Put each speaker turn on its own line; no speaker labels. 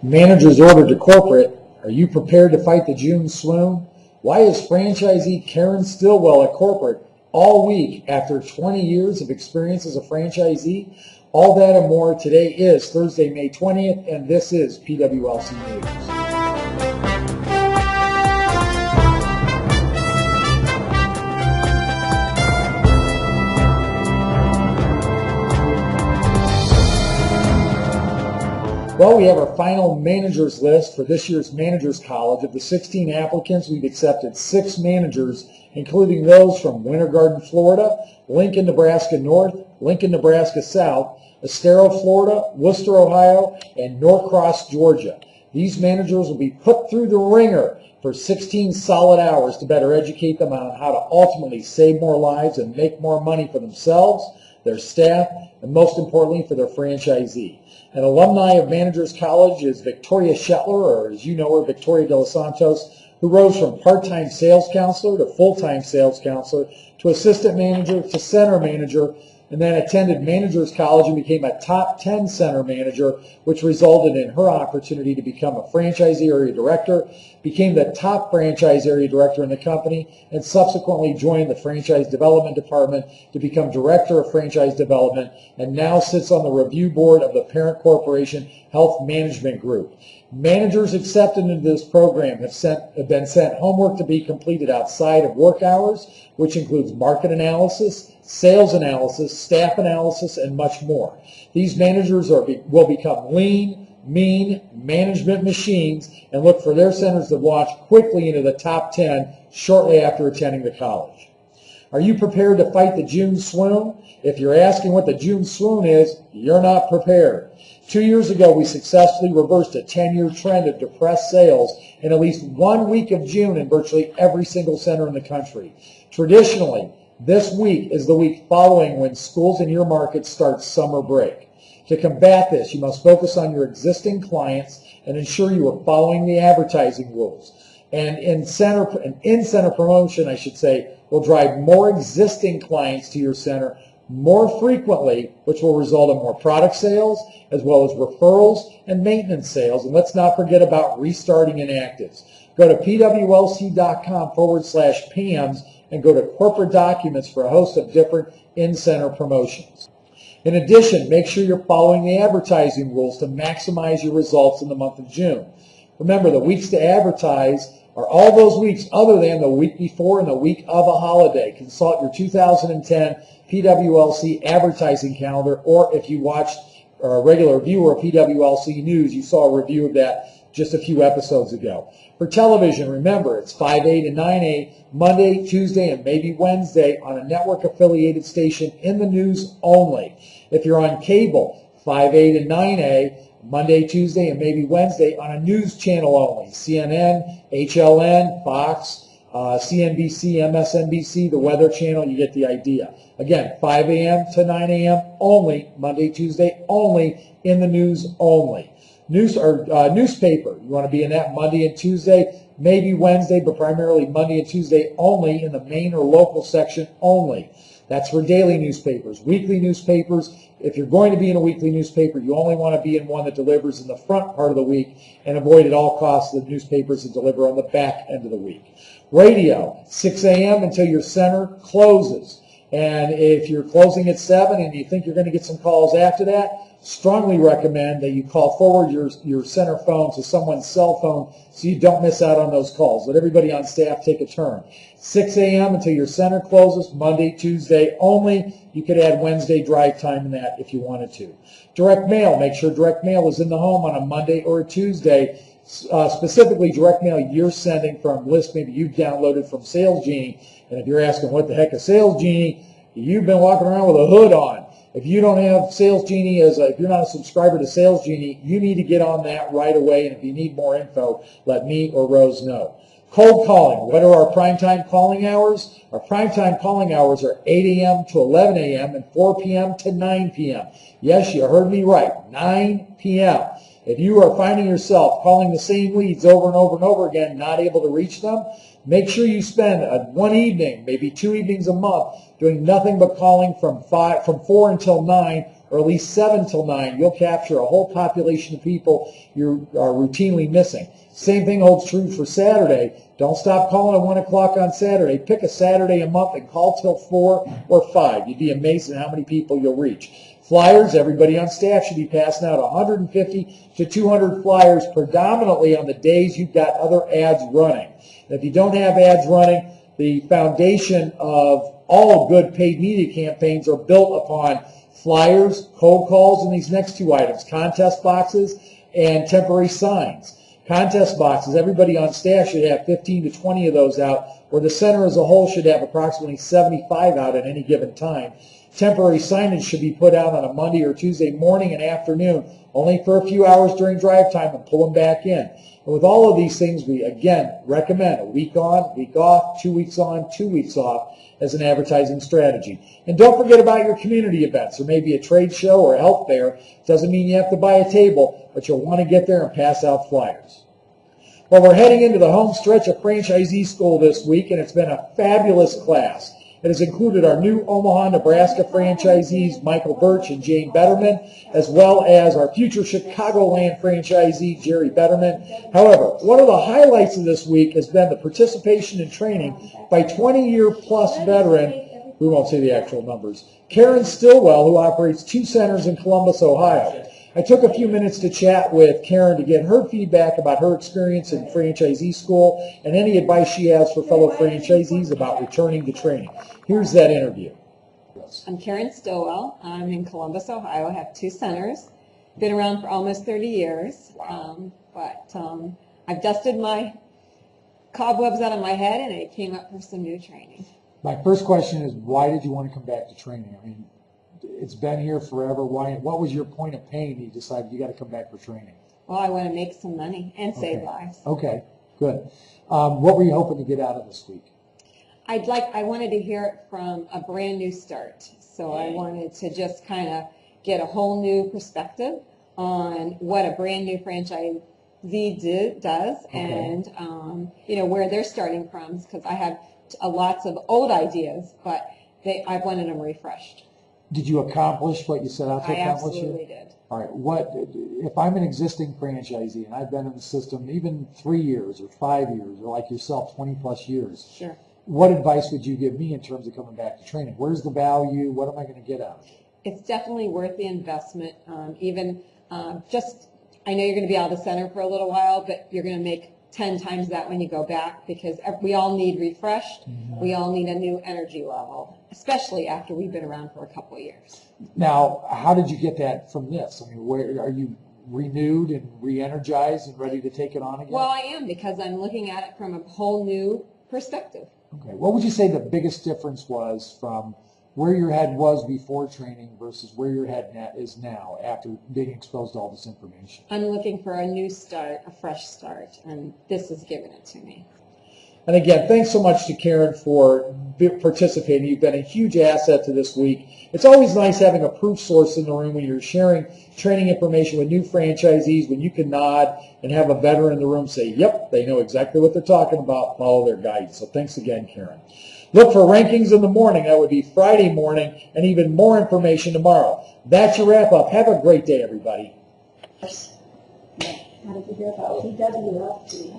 Managers ordered to corporate. Are you prepared to fight the June swoon? Why is franchisee Karen Stillwell at corporate all week after 20 years of experience as a franchisee? All that and more. Today is Thursday, May 20th, and this is PWLC News. Well, we have our final managers list for this year's Managers College. Of the 16 applicants, we've accepted 6 managers, including those from Winter Garden, Florida, Lincoln, Nebraska North, Lincoln, Nebraska South, Estero, Florida, Worcester, Ohio, and Norcross, Georgia. These managers will be put through the ringer for 16 solid hours to better educate them on how to ultimately save more lives and make more money for themselves, their staff, and most importantly for their franchisee. An alumni of Managers College is Victoria Shetler, or as you know her, Victoria de los Santos, who rose from part-time sales counselor to full-time sales counselor to assistant manager to center manager, and then attended Managers College and became a top 10 center manager, which resulted in her opportunity to become a franchise area director, became the top franchise area director in the company, and subsequently joined the franchise development department to become director of franchise development, and now sits on the review board of the parent corporation Health Management Group. Managers accepted into this program have been sent homework to be completed outside of work hours, which includes market analysis, sales analysis, staff analysis, and much more. These managers will become lean, mean management machines and look for their centers to launch quickly into the top 10 shortly after attending the college. Are you prepared to fight the June swoon? If you're asking what the June swoon is, you're not prepared. 2 years ago, we successfully reversed a 10-year trend of depressed sales in at least 1 week of June in virtually every single center in the country. Traditionally, this week is the week following when schools in your market start summer break. To combat this, you must focus on your existing clients and ensure you are following the advertising rules. And in-center promotion, I should say, will drive more existing clients to your center more frequently, which will result in more product sales, as well as referrals and maintenance sales. And let's not forget about restarting inactives. Go to pwlc.com/PAMS and go to corporate documents for a host of different in-center promotions. In addition, make sure you're following the advertising rules to maximize your results in the month of June. Remember, the weeks to advertise are all those weeks other than the week before and the week of a holiday. Consult your 2010 PWLC advertising calendar, or if you watched or a regular viewer of PWLC News, you saw a review of that just a few episodes ago. For television, remember, it's 5A to 9A, Monday, Tuesday, and maybe Wednesday on a network-affiliated station in the news only. If you're on cable, 5A to 9A, Monday, Tuesday, and maybe Wednesday on a news channel only. CNN, HLN, Fox, CNBC, MSNBC, the Weather Channel, you get the idea. Again, 5 a.m. to 9 a.m. only, Monday, Tuesday only, in the news only. Newspaper, you want to be in that Monday and Tuesday, maybe Wednesday, but primarily Monday and Tuesday only in the main or local section only. That's for daily newspapers. Weekly newspapers, if you're going to be in a weekly newspaper, you only want to be in one that delivers in the front part of the week and avoid at all costs the newspapers that deliver on the back end of the week. Radio, 6 a.m. until your center closes. And if you're closing at 7 and you think you're going to get some calls after that, strongly recommend that you call forward your center phone to someone's cell phone so you don't miss out on those calls. Let everybody on staff take a turn. 6 a.m. until your center closes, Monday, Tuesday only. You could add Wednesday drive time in that if you wanted to. Direct mail, make sure direct mail is in the home on a Monday or a Tuesday. Specifically direct mail you're sending from lists maybe you've downloaded from Sales Genie. And if you're asking what the heck is Sales Genie, you've been walking around with a hood on. If you don't have Sales Genie, if you're not a subscriber to Sales Genie, you need to get on that right away. And if you need more info, let me or Rose know. Cold calling. What are our primetime calling hours? Our primetime calling hours are 8 a.m. to 11 a.m. and 4 p.m. to 9 p.m. Yes, you heard me right, 9 p.m. If you are finding yourself calling the same leads over and over and over again, not able to reach them, Make sure you spend one evening, maybe 2 evenings a month, doing nothing but calling from 4 until 9, or at least 7 till 9. You'll capture a whole population of people you are routinely missing. Same thing holds true for Saturday. Don't stop calling at 1 o'clock on Saturday. Pick a Saturday a month and call till 4 or 5. You'd be amazed at how many people you'll reach. Flyers, everybody on staff should be passing out 150 to 200 flyers predominantly on the days you've got other ads running. And if you don't have ads running, the foundation of all good paid media campaigns are built upon flyers, cold calls, and these next two items, contest boxes and temporary signs. Contest boxes, everybody on staff should have 15 to 20 of those out, where the center as a whole should have approximately 75 out at any given time. Temporary signage should be put out on a Monday or Tuesday morning and afternoon, only for a few hours during drive time, and pull them back in. And with all of these things, we, again, recommend a week on, week off, 2 weeks on, 2 weeks off as an advertising strategy. And don't forget about your community events. There may be a trade show or a health fair. Doesn't mean you have to buy a table, but you'll want to get there and pass out flyers. Well, we're heading into the home stretch of franchisee school this week, and it's been a fabulous class. It has included our new Omaha, Nebraska franchisees, Michael Birch and Jane Betterman, as well as our future Chicagoland franchisee, Jerry Betterman. However, one of the highlights of this week has been the participation in training by 20-year-plus veteran, we won't say the actual numbers, Karen Stillwell, who operates 2 centers in Columbus, Ohio. I took a few minutes to chat with Karen to get her feedback about her experience in franchisee school and any advice she has for fellow franchisees about returning to training. Here's that interview.
I'm Karen Stillwell. I'm in Columbus, Ohio. I have 2 centers. Been around for almost 30 years. But I've dusted my cobwebs out of my head, and I came up for some new training.
My first question is, why did you want to come back to training? I mean, it's been here forever. Why? What was your point of pain? You decided you got to come back for training.
Well, I want to make some money and save lives.
Okay, good. What were you hoping to get out of this week?
I wanted to hear it from a brand new start. So I wanted to just kind of get a whole new perspective on what a brand new franchisee does, and where they're starting from, because I have lots of old ideas, but I wanted them refreshed.
Did you accomplish what you set out to accomplish?
I absolutely did.
All right. If I'm an existing franchisee and I've been in the system even 3 years or 5 years, or like yourself, 20+ years?
Sure.
What advice would you give me in terms of coming back to training? Where's the value? What am I going to get out of it?
It's definitely worth the investment. I know you're going to be out of the center for a little while, but you're going to make 10 times that when you go back, because we all need refreshed. Mm-hmm. We all need a new energy level, especially after we've been around for a couple of years.
Now, how did you get that from this? I mean, where are you renewed and re-energized and ready to take it on again?
Well, I am, because I'm looking at it from a whole new perspective.
Okay. What would you say the biggest difference was from where your head was before training versus where your head is now after being exposed to all this information?
I'm looking for a new start, a fresh start, and this has given it to me.
And again, thanks so much to Karen for participating. You've been a huge asset to this week. It's always nice having a proof source in the room when you're sharing training information with new franchisees, when you can nod and have a veteran in the room say, yep, they know exactly what they're talking about, follow their guidance. So thanks again, Karen. Look for rankings in the morning. That would be Friday morning, and even more information tomorrow. That's your wrap-up. Have a great day, everybody.
How did you hear about PWLC?